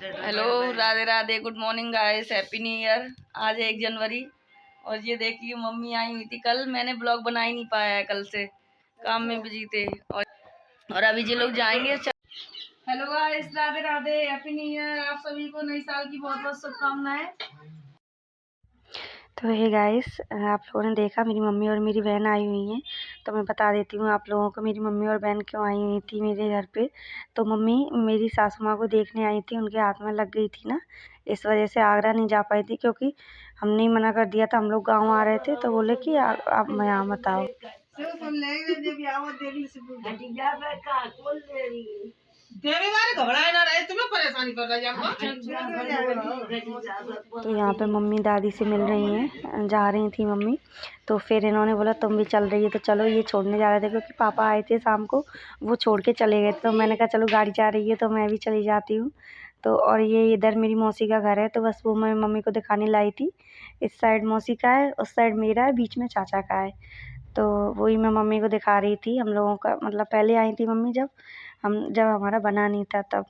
Hello, Radhe Radhe, good morning guys, happy new year. आज है 1 जनवरी और ये देखिए मम्मी आई हुई थी कल। मैंने ब्लॉग बना ही नहीं पाया है, कल से काम में बिजी थे। और अभी ये लोग जाएंगे। Hello guys, Radhe Radhe, happy new year. आप सभी को नई साल की बहुत बहुत शुभकामनाएं। तो हे गाइस, आप लोगों ने देखा मेरी मम्मी और मेरी बहन आई हुई हैं। तो मैं बता देती हूँ आप लोगों को मेरी मम्मी और बहन क्यों आई हुई थी मेरे घर पे। तो मम्मी मेरी सासू माँ को देखने आई थी, उनके हाथ में लग गई थी ना, इस वजह से आगरा नहीं जा पाई थी। क्योंकि हमने ही मना कर दिया था, हम लोग गाँव आ रहे थे तो बोले कि आप यहाँ मत आओ। घबराए ना रहे, तुम्हें परेशानी कर रही है। तो यहाँ पे मम्मी दादी से मिल रही हैं, जा रही थी मम्मी। तो फिर इन्होंने बोला तुम भी चल रही है तो चलो। ये छोड़ने जा रहे थे क्योंकि पापा आए थे शाम को, वो छोड़ के चले गए थे। तो मैंने कहा चलो गाड़ी जा रही है तो मैं भी चली जाती हूँ। तो और ये इधर मेरी मौसी का घर है, तो बस वो मैं मम्मी को दिखाने लाई थी। इस साइड मौसी का है, उस साइड मेरा है, बीच में चाचा का है। तो वही मैं मम्मी को दिखा रही थी। हम लोगों का मतलब पहले आई थी मम्मी जब हमारा बना नहीं था तब।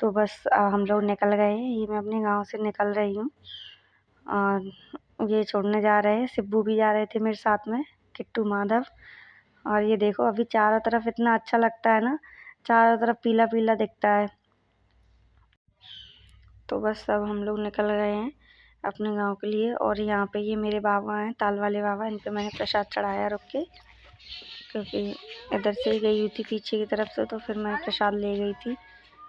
तो बस हम लोग निकल गए हैं। ये मैं अपने गांव से निकल रही हूँ और ये छोड़ने जा रहे हैं। सिब्बू भी जा रहे थे मेरे साथ में, किट्टू, माधव। और ये देखो अभी चारों तरफ इतना अच्छा लगता है ना, चारों तरफ पीला पीला दिखता है। तो बस अब हम लोग निकल गए हैं अपने गांव के लिए। और यहाँ पे ये मेरे बाबा हैं, ताल वाले बाबा, इन पे मैंने प्रसाद चढ़ाया रुक के, क्योंकि इधर से ही गई हुई थी पीछे की तरफ से। तो फिर मैं प्रसाद ले गई थी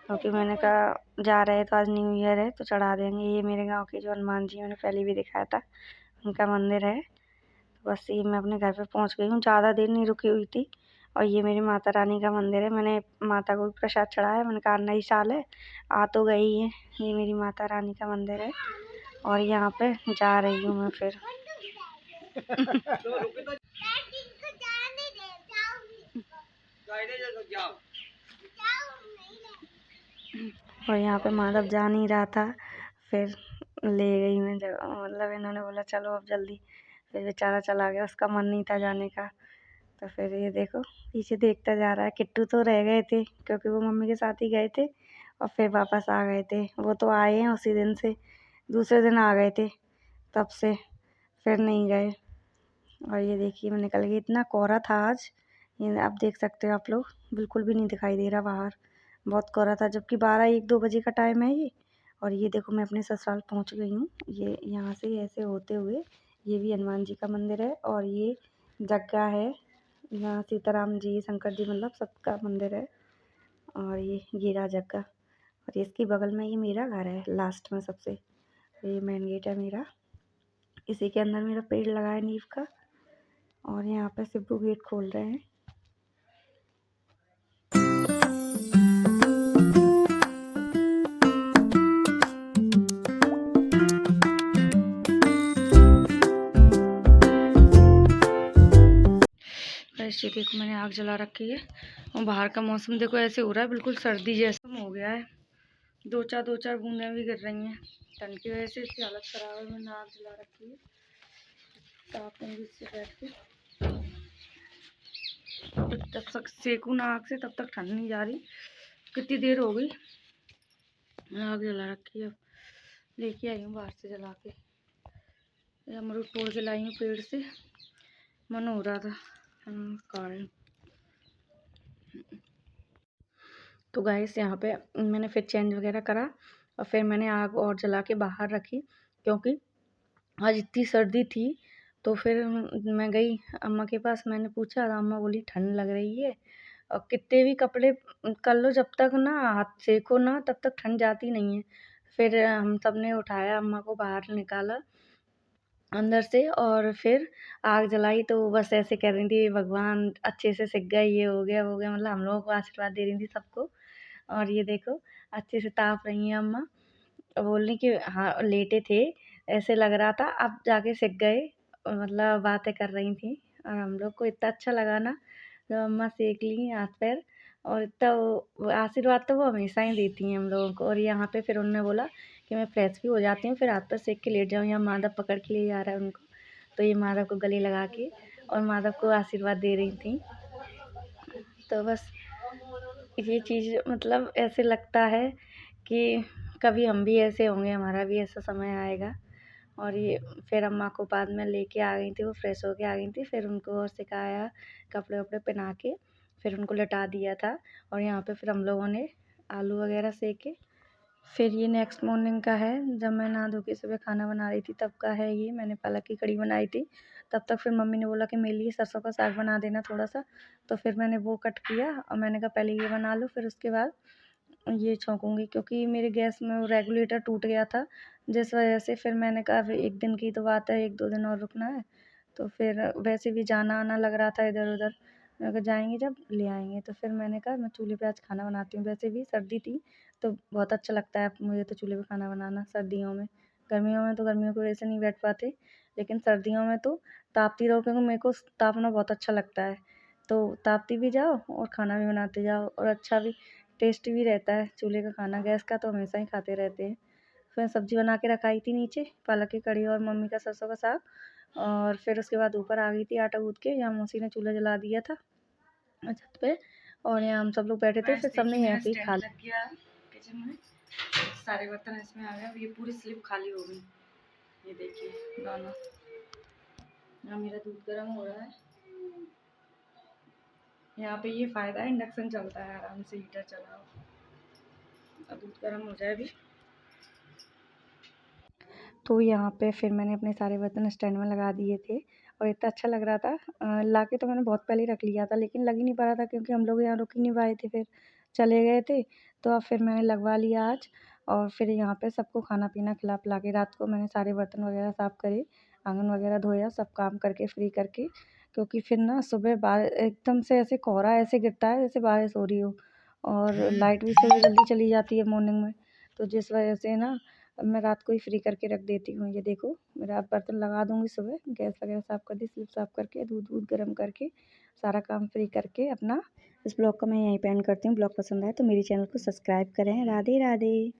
क्योंकि मैंने कहा जा रहे हैं तो आज न्यू ईयर है तो चढ़ा देंगे। ये मेरे गांव के जो हनुमान जी, मैंने पहले भी दिखाया था, उनका मंदिर है। तो बस ये मैं अपने घर पे पहुंच गई हूँ, ज़्यादा देर नहीं रुकी हुई थी। और ये मेरी माता रानी का मंदिर है। मैंने माता को भी प्रसाद चढ़ाया। मैंने कहा नई साल है, आ तो गई है। ये मेरी माता रानी का मंदिर है और यहाँ पे जा रही हूँ मैं फिर। और यहाँ पे माधव जा नहीं रहा था, फिर ले गई मैं मतलब इन्होंने बोला चलो अब जल्दी। फिर बेचारा चला गया, उसका मन नहीं था जाने का। तो फिर ये देखो पीछे देखता जा रहा है। किट्टू तो रह गए थे क्योंकि वो मम्मी के साथ ही गए थे और फिर वापस आ गए थे। वो तो आए हैं उसी दिन से, दूसरे दिन आ गए थे, तब से फिर नहीं गए। और ये देखिए मैं निकल गई। इतना कोहरा था आज, ये आप देख सकते हो आप लोग, बिल्कुल भी नहीं दिखाई दे रहा बाहर। बहुत कोहरा था, जबकि 12-1-2 बजे का टाइम है ये। और ये देखो मैं अपने ससुराल पहुंच गई हूँ। ये यहाँ से ऐसे होते हुए, ये भी हनुमान जी का मंदिर है और ये जगह है, यहाँ सीताराम जी, शंकर जी, मतलब सबका मंदिर है। और ये रहा जगह। और इसके बगल में ये मेरा घर है, लास्ट में सबसे। ये मेन गेट है मेरा, इसी के अंदर मेरा पेड़ लगा है नीम का। और यहाँ पे सिब्बू गेट खोल रहे हैं। ऐसे देखो मैंने आग जला रखी है और बाहर का मौसम देखो ऐसे हो रहा है, बिल्कुल सर्दी जैसा हो गया है। दो चार बूंदें भी गिर रही हैं ठंड की वजह से। इसकी हालत खराब है। मैंने आग जला रखी है, ताप से बैठ के जब तक सेकू ना आग से तब तक ठंड नहीं जा रही। कितनी देर हो गई, आग जला रखी है। अब लेके आई हूँ बाहर से जला के। अमरूद तोड़ के लाई हूँ पेड़ से, मन हो रहा था कारण। तो गाइस यहाँ पे मैंने फिर चेंज वगैरह करा और फिर मैंने आग और जला के बाहर रखी, क्योंकि आज इतनी सर्दी थी। तो फिर मैं गई अम्मा के पास, मैंने पूछा, अम्मा बोली ठंड लग रही है और कितने भी कपड़े कर लो, जब तक ना हाथ सेको ना तब तक ठंड जाती नहीं है। फिर हम सब ने उठाया, अम्मा को बाहर निकाला अंदर से और फिर आग जलाई। तो बस ऐसे कह रही थी भगवान अच्छे से सिक गया, ये हो गया वो गया, मतलब हम लोगों को आशीर्वाद दे रही थी सबको। और ये देखो अच्छे से ताप रही हैं अम्मा। बोल रही कि हाँ लेटे थे, ऐसे लग रहा था, अब जाके सिक गए, और मतलब बातें कर रही थी। और हम लोग को इतना अच्छा लगा ना जब अम्मा सेक ली हाथ पैर। और इतना वो आशीर्वाद तो वो हमेशा ही देती हैं हम लोगों को। और यहाँ पे फिर उन्होंने बोला कि मैं फ्रेश भी हो जाती हूँ, फिर हाथ पैर सेक के लेट जाऊँ। यहाँ माधव पकड़ के ले जा रहा है उनको, तो ये माधव को गले लगा के और माधव को आशीर्वाद दे रही थी। तो बस ये चीज़ मतलब ऐसे लगता है कि कभी हम भी ऐसे होंगे, हमारा भी ऐसा समय आएगा। और ये फिर अम्मा को बाद में लेके आ गई थी, वो फ्रेश होके आ गई थी, फिर उनको और सिखाया, कपड़े वपड़े पहना के फिर उनको लिटा दिया था। और यहाँ पे फिर हम लोगों ने आलू वगैरह सेके। फिर ये नेक्स्ट मॉर्निंग का है, जब मैं नहा धो के सुबह खाना बना रही थी तब का है ये। मैंने पालक की कड़ी बनाई थी। तब तक फिर मम्मी ने बोला कि मेरे लिए सरसों का साग बना देना थोड़ा सा। तो फिर मैंने वो कट किया और मैंने कहा पहले ये बना लो, फिर उसके बाद ये छौंकूँगी, क्योंकि मेरे गैस में वो रेगुलेटर टूट गया था, जिस वजह से फिर मैंने कहा अब 1 दिन की तो बात है, 1-2 दिन और रुकना है। तो फिर वैसे भी जाना-आना लग रहा था इधर-उधर। मैंने कहा जाएँगे जब ले आएँगे। तो फिर मैंने कहा मैं चूल्हे पे आज खाना बनाती हूँ। वैसे भी सर्दी थी तो बहुत अच्छा लगता है मुझे तो चूल्हे पे खाना बनाना सर्दियों में। गर्मियों की वजह से नहीं बैठ पाते, लेकिन सर्दियों में तो तापती रहो, क्योंकि मेरे को तापना बहुत अच्छा लगता है। तो तापती भी जाओ और खाना भी बनाते जाओ, और अच्छा भी टेस्टी भी रहता है चूल्हे का खाना। गैस का तो हमेशा ही खाते रहते हैं। फिर सब्ज़ी बना के रखाई थी नीचे, पालक की कड़ी और मम्मी का सरसों का साग। और फिर उसके बाद ऊपर आ गई थी आटा गूँथ के, यहाँ मौसी ने चूल्हा जला दिया था छत पे, और यहाँ हम सब लोग बैठे थे, फिर सबने यहाँ पे ही खा लिया। लग गया किचन में, सारे बर्तन इसमें आ गए। अब ये पूरी स्लिप खाली हो गई, ये देखिए दोनों। यहाँ मेरा दूध गर्म हो रहा है। यहाँ पे ये फ़ायदा है, इंडक्शन चलता है, आराम से हीटर चलाओ। अब दूध गर्म हो जाए अभी। तो यहाँ पे फिर मैंने अपने सारे बर्तन स्टैंड में लगा दिए थे, और इतना अच्छा लग रहा था। लाके तो मैंने बहुत पहले ही रख लिया था, लेकिन लग ही नहीं पा रहा था, क्योंकि हम लोग यहाँ रुक ही नहीं पाए थे, फिर चले गए थे। तो अब फिर मैंने लगवा लिया आज, और फिर यहाँ पे सबको खाना पीना खिला पिला के रात को मैंने सारे बर्तन वगैरह साफ़ करे, आंगन वगैरह धोया, सब काम करके फ्री करके। क्योंकि फिर ना सुबह एकदम से ऐसे कोहरा ऐसे गिरता है जैसे बारिश हो रही हो, और लाइट भी सुबह जल्दी चली जाती है मॉर्निंग में। तो जिस वजह से ना अब मैं रात को ही फ्री करके रख देती हूँ। ये देखो मेरा अब बर्तन लगा दूँगी सुबह, गैस वगैरह साफ़ कर दी, स्लिप साफ़ करके, दूध वूध गर्म करके, सारा काम फ्री करके अपना इस ब्लॉग को मैं यहीं पे एंड करती हूँ। ब्लॉग पसंद आए तो मेरे चैनल को सब्सक्राइब करें। राधे राधे।